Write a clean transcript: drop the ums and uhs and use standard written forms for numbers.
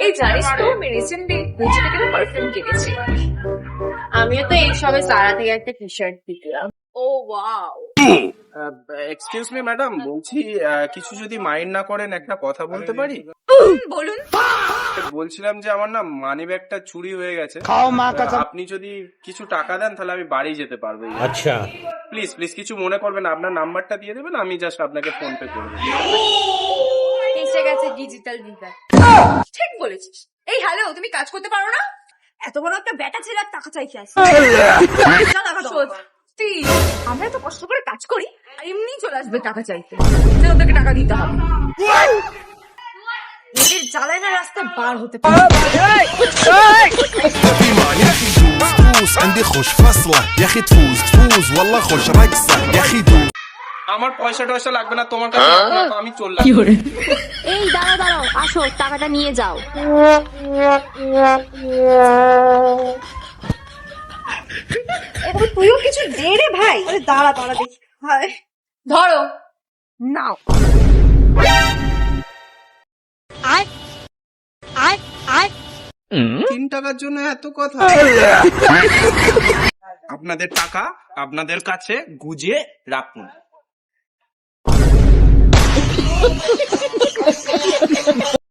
এই জানিস তো আমি রিসেন্টলি গুচি থেকে পারফিউম কিনেছি। আমিও তো এই সবে সারা থেকে একটা টি শার্ট দিলাম। ও ওয়াও। এক্সকিউজ মি ম্যাডাম, বলছি কিছু যদি মাইন্ড না করেন একটা কথা বলতে পারি? বলুন। বলছিলাম যে আমার না মানি ব্যাগটা চুরি হয়ে গেছে। আপনি যদি কিছু টাকা দেন তাহলে আমি বাড়ি যেতে পারবো। আচ্ছা, প্লিজ প্লিজ কিছু মনে করবেন না, আপনার নাম্বারটা দিয়ে দেবেন, আমি জাস্ট আপনাকে ফোন পে করে দেবো। এসে গেছে ডিজিটাল বিকাশ। ঠিক বলেছিস। এই হ্যালো, তুমি কাজ করতে পারো না? এত বড় একটা ব্যাটা ছেলে আর টাকা চাইতে আসে। সত্যি আমরা তো কষ্ট করে কাজ করি আর এমনি চলে আসবে টাকা চাইতে, যে ওদেরকে টাকা দিতে হবে। এদের জ্বালায় না রাস্তা বার হতে পারে। فوز عندي خوش فصلة يا اخي تفوز تفوز والله خوش رقصة يا اخي دوز আমার পয়সা টয়সা লাগবে না তোমার কাছে, আমি চললাম। এই দাঁড়াও দাঁড়াও, আসো টাকাটা নিয়ে যাও। এবার তুইও কিছু দে রে ভাই। আরে দাঁড়া দাঁড়া দেখি। হায় ধরো নাও। আয় আয় আয় 3 টাকার জন্য এত কথা? আপনাদের টাকা আপনাদের কাছে গুজিয়ে রাখুন।